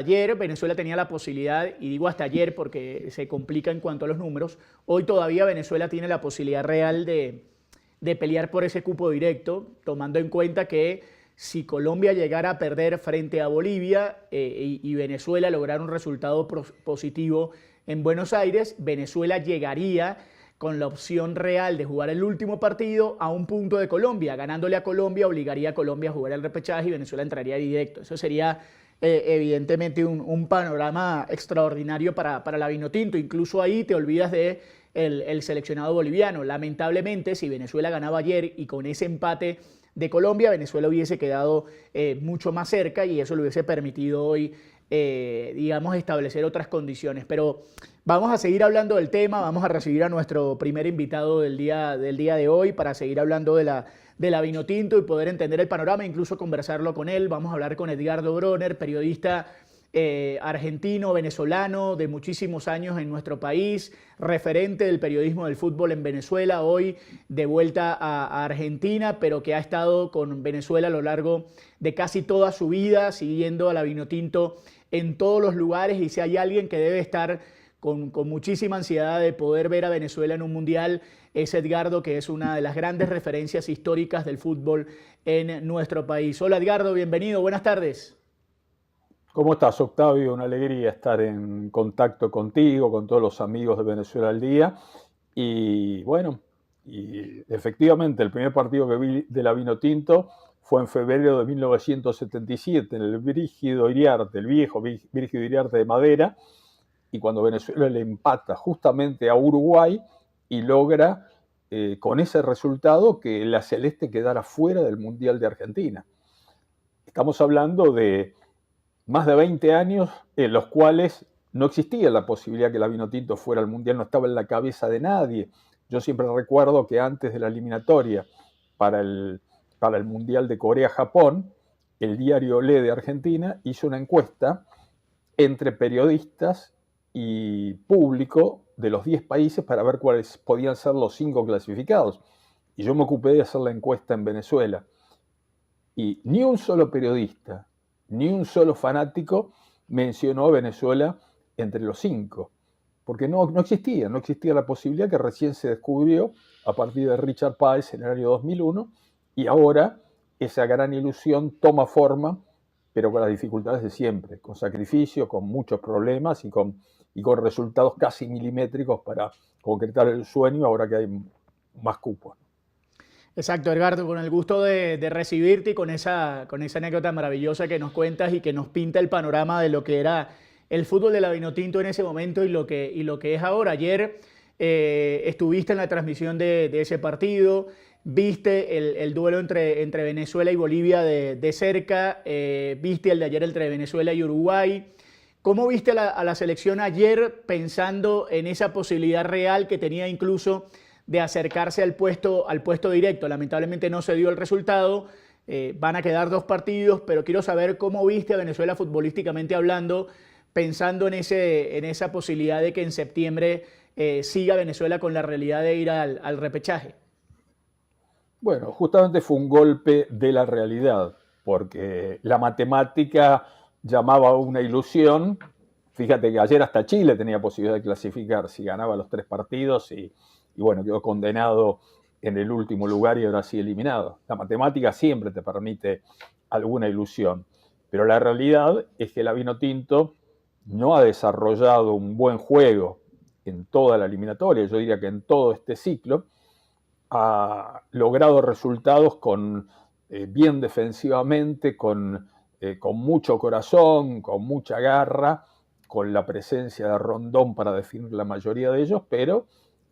ayer Venezuela tenía la posibilidad, y digo hasta ayer porque se complica en cuanto a los números, hoy todavía Venezuela tiene la posibilidad real de pelear por ese cupo directo, tomando en cuenta que si Colombia llegara a perder frente a Bolivia y Venezuela lograra un resultado positivo en Buenos Aires, Venezuela llegaría con la opción real de jugar el último partido a un punto de Colombia. Ganándole a Colombia obligaría a Colombia a jugar el repechaje y Venezuela entraría directo. Eso sería evidentemente un panorama extraordinario para la Vinotinto. Incluso ahí te olvidas de el seleccionado boliviano. Lamentablemente, si Venezuela ganaba ayer y con ese empate de Colombia, Venezuela hubiese quedado mucho más cerca y eso le hubiese permitido hoy, digamos, establecer otras condiciones. Pero vamos a seguir hablando del tema, vamos a recibir a nuestro primer invitado del día de hoy para seguir hablando de la Vinotinto y poder entender el panorama, incluso conversarlo con él. Vamos a hablar con Edgardo Bronner, periodista argentino, venezolano, de muchísimos años en nuestro país, referente del periodismo del fútbol en Venezuela, hoy de vuelta a Argentina, pero que ha estado con Venezuela a lo largo de casi toda su vida, siguiendo a la Vinotinto en todos los lugares, y si hay alguien que debe estar con muchísima ansiedad de poder ver a Venezuela en un mundial, es Edgardo, que es una de las grandes referencias históricas del fútbol en nuestro país. Hola Edgardo, bienvenido, buenas tardes. ¿Cómo estás, Octavio? Una alegría estar en contacto contigo, con todos los amigos de Venezuela al día. Y bueno, y efectivamente el primer partido que vi de la Vinotinto fue en febrero de 1977 en el Brígido Iriarte, el viejo Brígido Iriarte de madera, y cuando Venezuela le empata justamente a Uruguay y logra con ese resultado que la Celeste quedara fuera del Mundial de Argentina. Estamos hablando de más de 20 años en los cuales no existía la posibilidad que la Vinotinto fuera al Mundial, no estaba en la cabeza de nadie. Yo siempre recuerdo que antes de la eliminatoria para el Mundial de Corea-Japón, el diario Olé de Argentina hizo una encuesta entre periodistas y público de los 10 países para ver cuáles podían ser los 5 clasificados. Y yo me ocupé de hacer la encuesta en Venezuela. Y ni un solo periodista, ni un solo fanático mencionó a Venezuela entre los 5, porque no existía la posibilidad que recién se descubrió a partir de Richard Páez en el año 2001, y ahora esa gran ilusión toma forma, pero con las dificultades de siempre, con sacrificio, con muchos problemas y con resultados casi milimétricos para concretar el sueño ahora que hay más cupos. Exacto, Edgardo, con el gusto de recibirte y con esa anécdota maravillosa que nos cuentas y que nos pinta el panorama de lo que era el fútbol de la Vinotinto en ese momento y lo que es ahora. Ayer estuviste en la transmisión de ese partido, viste el duelo entre Venezuela y Bolivia de cerca, viste el de ayer entre Venezuela y Uruguay. ¿Cómo viste a la selección ayer pensando en esa posibilidad real que tenía incluso de acercarse al puesto directo? Lamentablemente no se dio el resultado, van a quedar 2 partidos, pero quiero saber cómo viste a Venezuela futbolísticamente hablando, pensando en esa posibilidad de que en septiembre siga Venezuela con la realidad de ir al repechaje. Bueno, justamente fue un golpe de la realidad, porque la matemática llamaba a una ilusión. Fíjate que ayer hasta Chile tenía posibilidad de clasificar si ganaba los 3 partidos y bueno, quedó condenado en el último lugar y ahora sí eliminado. La matemática siempre te permite alguna ilusión, pero la realidad es que la Vinotinto no ha desarrollado un buen juego en toda la eliminatoria, yo diría que en todo este ciclo. Ha logrado resultados bien defensivamente, con mucho corazón, con mucha garra, con la presencia de Rondón para definir la mayoría de ellos, pero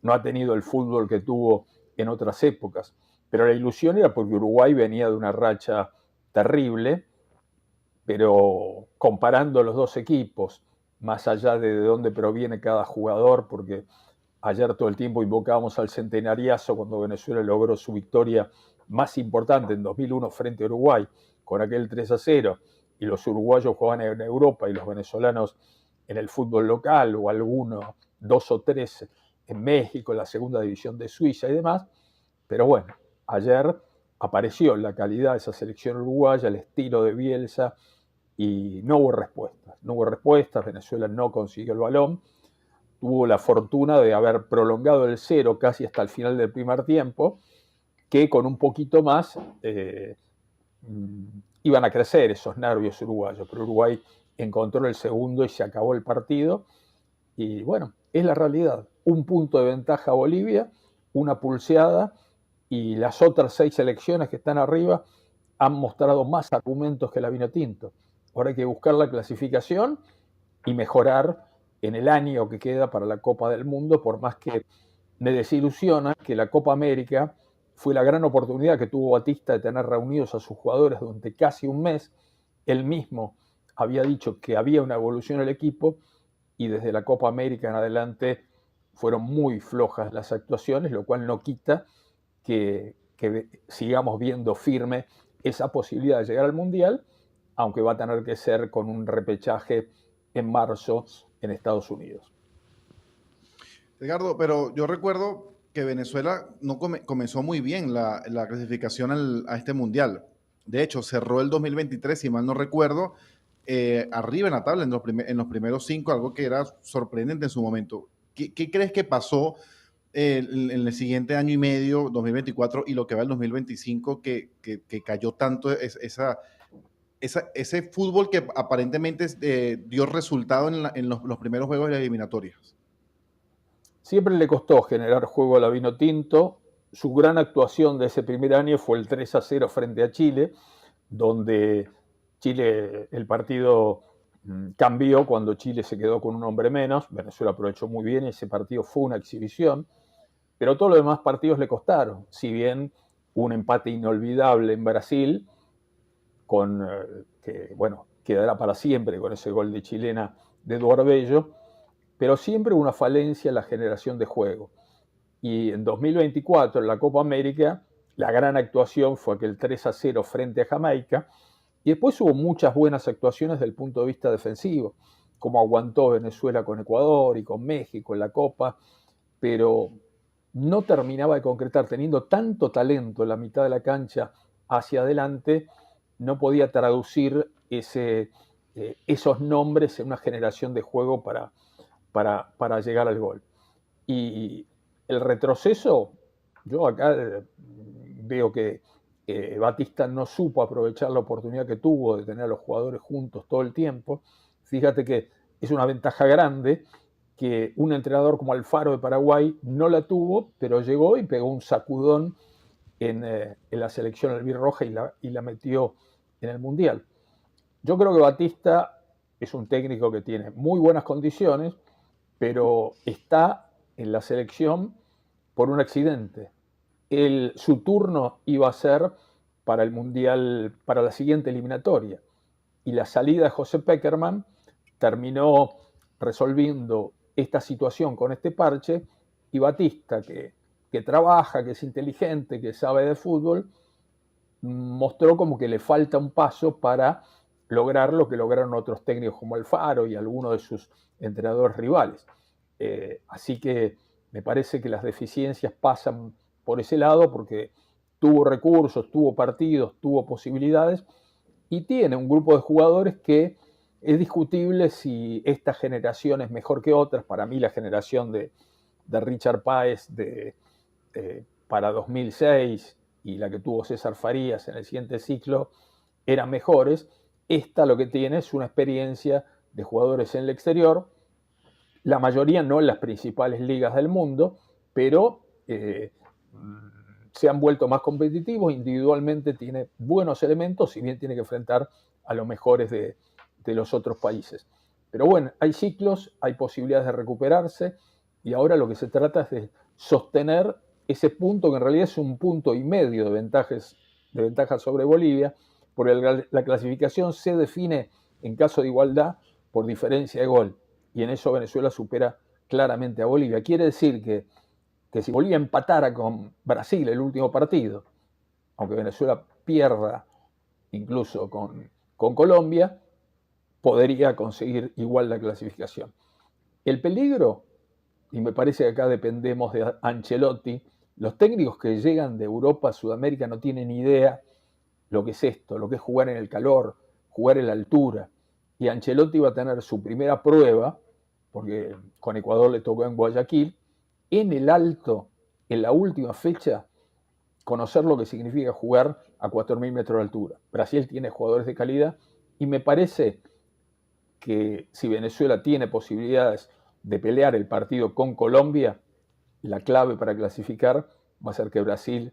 no ha tenido el fútbol que tuvo en otras épocas. Pero la ilusión era porque Uruguay venía de una racha terrible, pero comparando los dos equipos, más allá de dónde proviene cada jugador, porque ayer todo el tiempo invocábamos al centenariazo cuando Venezuela logró su victoria más importante en 2001 frente a Uruguay, con aquel 3-0, y los uruguayos jugaban en Europa y los venezolanos en el fútbol local, o algunos 2 o 3 en México, en la segunda división de Suiza y demás. Pero bueno, ayer apareció la calidad de esa selección uruguaya, el estilo de Bielsa, y no hubo respuestas. No hubo respuestas, Venezuela no consiguió el balón, tuvo la fortuna de haber prolongado el 0 casi hasta el final del primer tiempo, que con un poquito más iban a crecer esos nervios uruguayos, pero Uruguay encontró el segundo y se acabó el partido. Y bueno, es la realidad. Un punto de ventaja a Bolivia, una pulseada, y las otras 6 selecciones que están arriba han mostrado más argumentos que la Vinotinto. Ahora hay que buscar la clasificación y mejorar en el año que queda para la Copa del Mundo, por más que me desilusiona que la Copa América fue la gran oportunidad que tuvo Batista de tener reunidos a sus jugadores durante casi un mes. Él mismo había dicho que había una evolución en el equipo y desde la Copa América en adelante fueron muy flojas las actuaciones, lo cual no quita que sigamos viendo firme esa posibilidad de llegar al Mundial, aunque va a tener que ser con un repechaje en marzo en Estados Unidos. Edgardo, pero yo recuerdo que Venezuela no comenzó muy bien la clasificación a este Mundial. De hecho, cerró el 2023, si mal no recuerdo, arriba en la tabla, en los primeros 5, algo que era sorprendente en su momento. ¿Qué crees que pasó en el siguiente año y medio, 2024, y lo que va el 2025, que cayó tanto ese fútbol que aparentemente dio resultado en los primeros juegos de las eliminatorias? Siempre le costó generar juego a la Vinotinto. Su gran actuación de ese primer año fue el 3-0 frente a Chile, donde Chile, el partido cambió cuando Chile se quedó con un hombre menos. Venezuela aprovechó muy bien y ese partido fue una exhibición. Pero todos los demás partidos le costaron. Si bien un empate inolvidable en Brasil, que bueno, quedará para siempre con ese gol de chilena de Eduardo Bello, pero siempre una falencia en la generación de juego. Y en 2024, en la Copa América, la gran actuación fue aquel 3-0 frente a Jamaica, y después hubo muchas buenas actuaciones desde el punto de vista defensivo, como aguantó Venezuela con Ecuador y con México en la Copa, pero no terminaba de concretar, teniendo tanto talento en la mitad de la cancha hacia adelante, no podía traducir esos nombres en una generación de juego para llegar al gol. Y el retroceso, yo acá veo que Batista no supo aprovechar la oportunidad que tuvo de tener a los jugadores juntos todo el tiempo. Fíjate que es una ventaja grande que un entrenador como Alfaro de Paraguay no la tuvo, pero llegó y pegó un sacudón en la selección albirroja y la metió en el Mundial. Yo creo que Batista es un técnico que tiene muy buenas condiciones, pero está en la selección por un accidente. Su turno iba a ser para el Mundial, para la siguiente eliminatoria. Y la salida de José Pekerman terminó resolviendo esta situación con este parche, y Batista, que trabaja, que es inteligente, que sabe de fútbol, mostró como que le falta un paso para lograr lo que lograron otros técnicos como Alfaro y algunos de sus entrenadores rivales. Así que me parece que las deficiencias pasan por ese lado, porque tuvo recursos, tuvo partidos, tuvo posibilidades, y tiene un grupo de jugadores que es discutible si esta generación es mejor que otras. Para mí la generación de Richard Páez para 2006 y la que tuvo César Farías en el siguiente ciclo eran mejores. Esta lo que tiene es una experiencia de jugadores en el exterior, la mayoría no en las principales ligas del mundo, pero se han vuelto más competitivos, individualmente tiene buenos elementos, si bien tiene que enfrentar a los mejores de los otros países. Pero bueno, hay ciclos, hay posibilidades de recuperarse, y ahora lo que se trata es de sostener ese punto, que en realidad es un punto y medio de ventaja sobre Bolivia, porque la clasificación se define en caso de igualdad por diferencia de gol, y en eso Venezuela supera claramente a Bolivia. Quiere decir que si Bolivia empatara con Brasil el último partido, aunque Venezuela pierda incluso con Colombia, podría conseguir igual la clasificación. El peligro, y me parece que acá dependemos de Ancelotti, los técnicos que llegan de Europa a Sudamérica no tienen idea lo que es esto, lo que es jugar en el calor, jugar en la altura. y Ancelotti va a tener su primera prueba, porque con Ecuador le tocó en Guayaquil, en el Alto, en la última fecha, conocer lo que significa jugar a 4.000 metros de altura. Brasil tiene jugadores de calidad y me parece que si Venezuela tiene posibilidades de pelear el partido con Colombia, la clave para clasificar va a ser que Brasil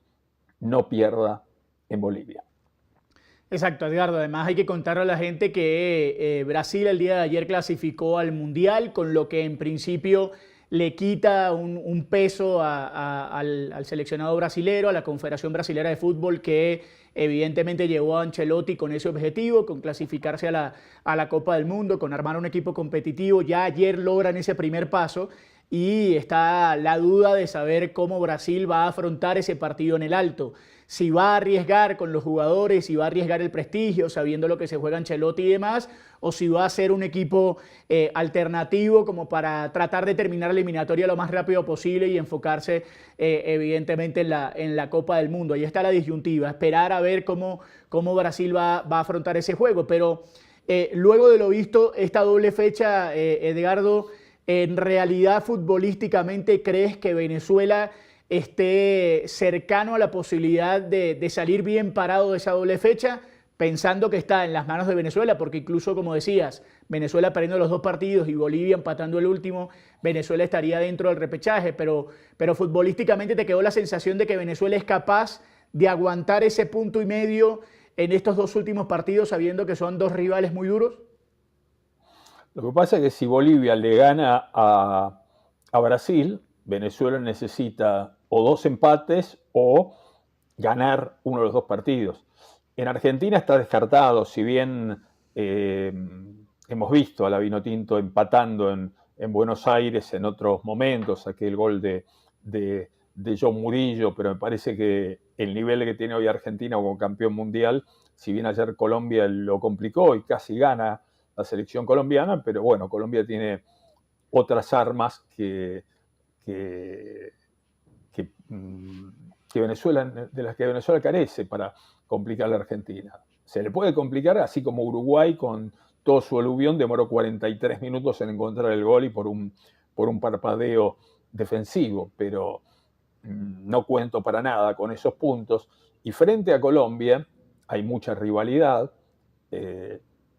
no pierda en Bolivia. Exacto, Edgardo. Además hay que contarle a la gente que Brasil el día de ayer clasificó al Mundial, con lo que en principio le quita un peso al seleccionado brasilero, a la Confederación Brasilera de Fútbol, que evidentemente llevó a Ancelotti con ese objetivo, con clasificarse a la Copa del Mundo, con armar un equipo competitivo. Ya ayer logran ese primer paso y está la duda de saber cómo Brasil va a afrontar ese partido en el Alto. Si va a arriesgar con los jugadores, si va a arriesgar el prestigio, sabiendo lo que se juega Ancelotti y demás, o si va a ser un equipo alternativo como para tratar de terminar la eliminatoria lo más rápido posible y enfocarse evidentemente en la Copa del Mundo. Ahí está la disyuntiva, esperar a ver cómo Brasil va a afrontar ese juego. Pero luego de lo visto, esta doble fecha, Edgardo, ¿en realidad futbolísticamente crees que Venezuela esté cercano a la posibilidad de salir bien parado de esa doble fecha, pensando que está en las manos de Venezuela? Porque incluso, como decías, Venezuela perdiendo los 2 partidos y Bolivia empatando el último, Venezuela estaría dentro del repechaje, pero futbolísticamente te quedó la sensación de que Venezuela es capaz de aguantar ese 1,5 puntos en estos 2 últimos partidos, sabiendo que son 2 rivales muy duros. Lo que pasa es que si Bolivia le gana a Brasil, Venezuela necesita o 2 empates o ganar uno de los 2 partidos. En Argentina está descartado, si bien hemos visto a la Vinotinto empatando en Buenos Aires en otros momentos, aquel gol de John Murillo, pero me parece que el nivel que tiene hoy Argentina como campeón mundial, si bien ayer Colombia lo complicó y casi gana la selección colombiana, pero bueno, Colombia tiene otras armas que Venezuela, de las que Venezuela carece para complicar a la Argentina. Se le puede complicar, así como Uruguay con todo su aluvión demoró 43 minutos en encontrar el gol y por un parpadeo defensivo, pero no cuento para nada con esos puntos. Y frente a Colombia hay mucha rivalidad.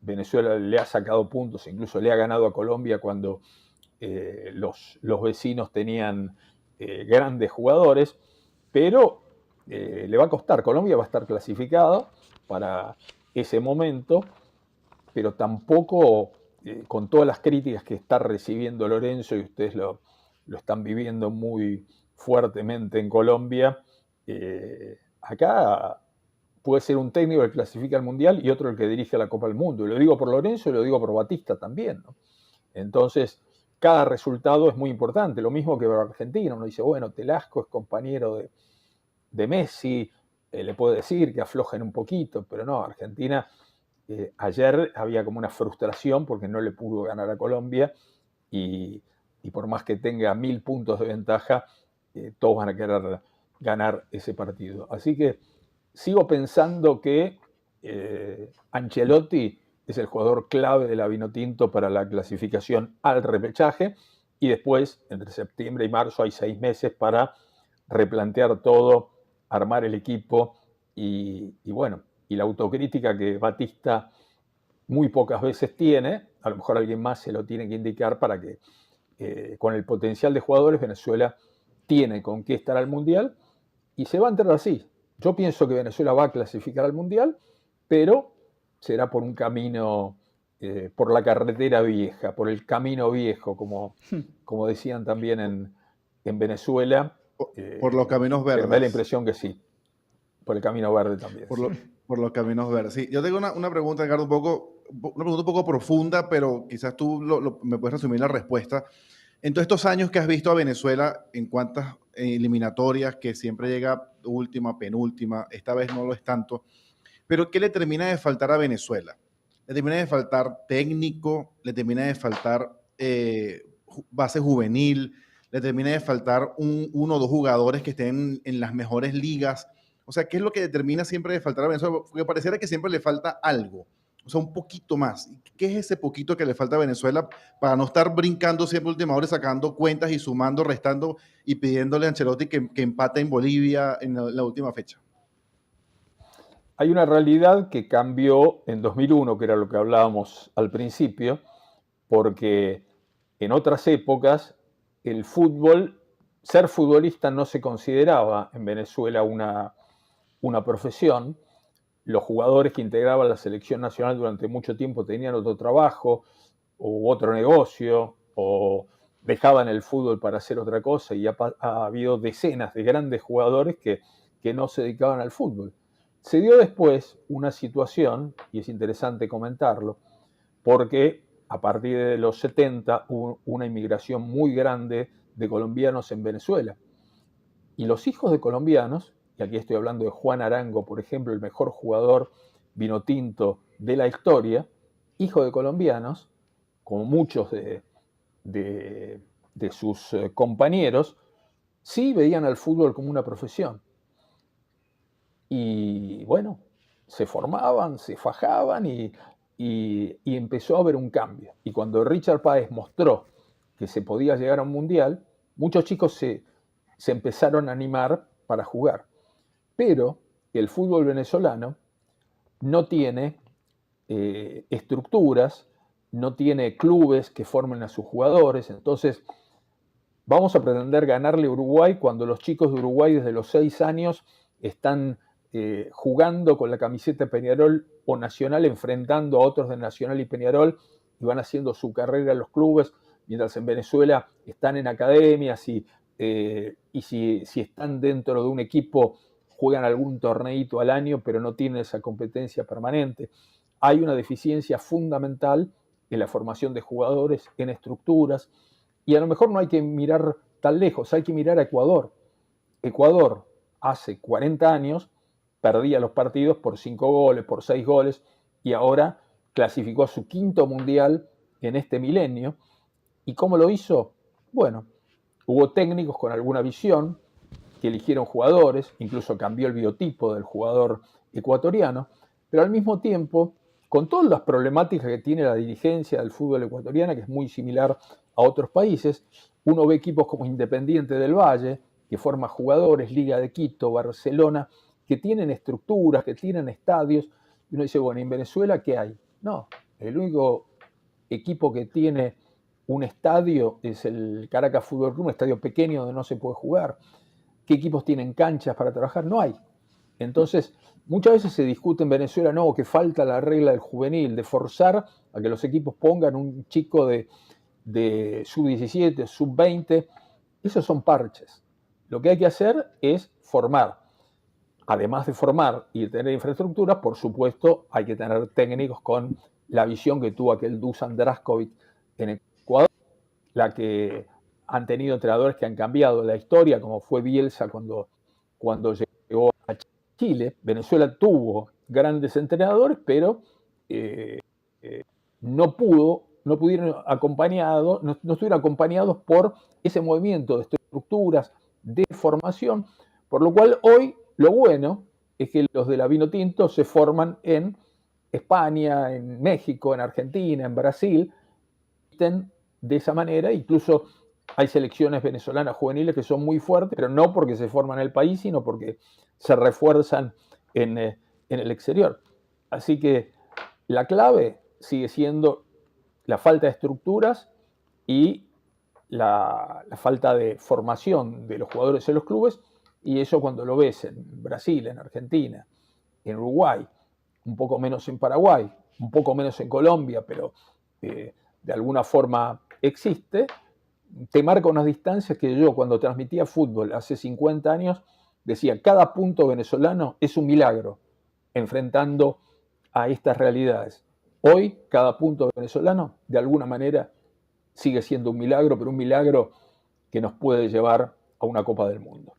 Venezuela le ha sacado puntos, incluso le ha ganado a Colombia cuando los vecinos tenían grandes jugadores, pero le va a costar. Colombia va a estar clasificado para ese momento, pero tampoco con todas las críticas que está recibiendo Lorenzo, y ustedes lo están viviendo muy fuertemente en Colombia, acá puede ser un técnico el que clasifica al Mundial y otro el que dirige la Copa del Mundo. Y lo digo por Lorenzo y lo digo por Batista también, ¿no? Entonces, cada resultado es muy importante. Lo mismo que para Argentina. Uno dice, bueno, Telasco es compañero de Messi, le puede decir que aflojen un poquito, pero no, Argentina ayer había como una frustración porque no le pudo ganar a Colombia y por más que tenga 1.000 puntos de ventaja, todos van a querer ganar ese partido. Así que sigo pensando que Ancelotti es el jugador clave de la Vinotinto para la clasificación al repechaje y después, entre septiembre y marzo, hay 6 meses para replantear todo, armar el equipo y bueno, y la autocrítica que Batista muy pocas veces tiene, a lo mejor alguien más se lo tiene que indicar para que con el potencial de jugadores Venezuela tiene con qué estar al Mundial y se va a entrar así. Yo pienso que Venezuela va a clasificar al Mundial, pero será por un camino, por la carretera vieja, por el camino viejo, como decían también en Venezuela. Por los caminos verdes. Me da la impresión que sí, por el camino verde también. Por los caminos verdes. Sí, yo tengo una pregunta, Edgardo, una pregunta un poco profunda, pero quizás tú me puedes resumir la respuesta. En todos estos años que has visto a Venezuela, en cuántas eliminatorias, que siempre llega última, penúltima, esta vez no lo es tanto, pero ¿qué le termina de faltar a Venezuela? Le termina de faltar técnico, le termina de faltar base juvenil, le termina de faltar uno o dos jugadores que estén en las mejores ligas. O sea, ¿qué es lo que determina siempre de faltar a Venezuela? Porque pareciera que siempre le falta algo. O sea, un poquito más. ¿Qué es ese poquito que le falta a Venezuela para no estar brincando siempre última hora, sacando cuentas y sumando, restando y pidiéndole a Ancelotti que empate en Bolivia en la última fecha? Hay una realidad que cambió en 2001, que era lo que hablábamos al principio, porque en otras épocas el fútbol, ser futbolista no se consideraba en Venezuela una profesión. Los jugadores que integraban la selección nacional durante mucho tiempo tenían otro trabajo o otro negocio o dejaban el fútbol para hacer otra cosa, y ha habido decenas de grandes jugadores que no se dedicaban al fútbol. Se dio después una situación, y es interesante comentarlo, porque a partir de los 70 hubo una inmigración muy grande de colombianos en Venezuela. Y los hijos de colombianos, y aquí estoy hablando de Juan Arango, por ejemplo, el mejor jugador vinotinto de la historia, hijo de colombianos, como muchos de sus compañeros, sí veían al fútbol como una profesión. Y bueno, se formaban, se fajaban y empezó a haber un cambio. Y cuando Richard Páez mostró que se podía llegar a un mundial, muchos chicos se empezaron a animar para jugar. Pero el fútbol venezolano no tiene estructuras, no tiene clubes que formen a sus jugadores. Entonces, vamos a pretender ganarle a Uruguay cuando los chicos de Uruguay desde los 6 años están jugando con la camiseta de Peñarol o Nacional, enfrentando a otros de Nacional y Peñarol, y van haciendo su carrera en los clubes, mientras en Venezuela están en academias y si están dentro de un equipo juegan algún torneito al año, pero no tienen esa competencia permanente. Hay una deficiencia fundamental en la formación de jugadores, en estructuras, y a lo mejor no hay que mirar tan lejos, hay que mirar a Ecuador. Ecuador hace 40 años perdía los partidos por 5 goles, por 6 goles, y ahora clasificó a su 5º mundial en este milenio. ¿Y cómo lo hizo? Bueno, hubo técnicos con alguna visión que eligieron jugadores, incluso cambió el biotipo del jugador ecuatoriano, pero al mismo tiempo, con todas las problemáticas que tiene la dirigencia del fútbol ecuatoriano, que es muy similar a otros países, uno ve equipos como Independiente del Valle, que forma jugadores, Liga de Quito, Barcelona, que tienen estructuras, que tienen estadios, y uno dice, bueno, ¿en Venezuela qué hay? No, el único equipo que tiene un estadio es el Caracas Fútbol Club, un estadio pequeño donde no se puede jugar. ¿Qué equipos tienen canchas para trabajar? No hay. Entonces, muchas veces se discute en Venezuela, no, que falta la regla del juvenil, de forzar a que los equipos pongan un chico de sub-17, sub-20. Esos son parches. Lo que hay que hacer es formar. Además de formar y de tener infraestructura, por supuesto, hay que tener técnicos con la visión que tuvo aquel Dusan Draskovic en Ecuador, la que han tenido entrenadores que han cambiado la historia, como fue Bielsa cuando llegó a Chile. Venezuela tuvo grandes entrenadores, pero no estuvieron acompañados por ese movimiento de estructuras, de formación, por lo cual hoy lo bueno es que los de la Vinotinto se forman en España, en México, en Argentina, en Brasil, de esa manera. Incluso hay selecciones venezolanas juveniles que son muy fuertes, pero no porque se forman en el país, sino porque se refuerzan en el exterior. Así que la clave sigue siendo la falta de estructuras y la falta de formación de los jugadores en los clubes, y eso cuando lo ves en Brasil, en Argentina, en Uruguay, un poco menos en Paraguay, un poco menos en Colombia, pero de alguna forma existe, te marca unas distancias que yo cuando transmitía fútbol hace 50 años decía, cada punto venezolano es un milagro enfrentando a estas realidades. Hoy cada punto venezolano de alguna manera sigue siendo un milagro, pero un milagro que nos puede llevar a una Copa del Mundo.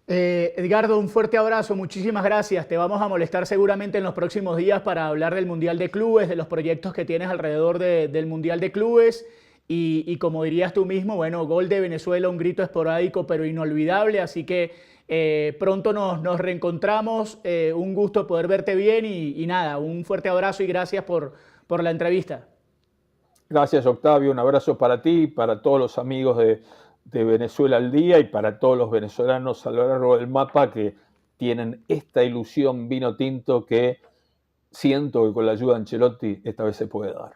Edgardo, un fuerte abrazo, muchísimas gracias. Te vamos a molestar seguramente en los próximos días para hablar del Mundial de Clubes, de los proyectos que tienes alrededor del Mundial de Clubes y como dirías tú mismo, bueno, gol de Venezuela, un grito esporádico pero inolvidable, así que pronto nos reencontramos, un gusto poder verte bien y nada, un fuerte abrazo y gracias por la entrevista. Gracias, Octavio, un abrazo para ti, para todos los amigos de Venezuela al Día y para todos los venezolanos a lo largo del mapa que tienen esta ilusión vino tinto que siento que con la ayuda de Ancelotti esta vez se puede dar.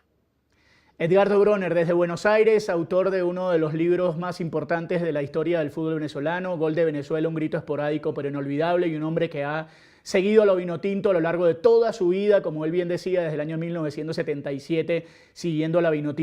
Edgardo Broner, desde Buenos Aires, autor de uno de los libros más importantes de la historia del fútbol venezolano, Gol de Venezuela, un grito esporádico pero inolvidable, y un hombre que ha seguido a lo vinotinto a lo largo de toda su vida, como él bien decía, desde el año 1977, siguiendo a la vinotinto.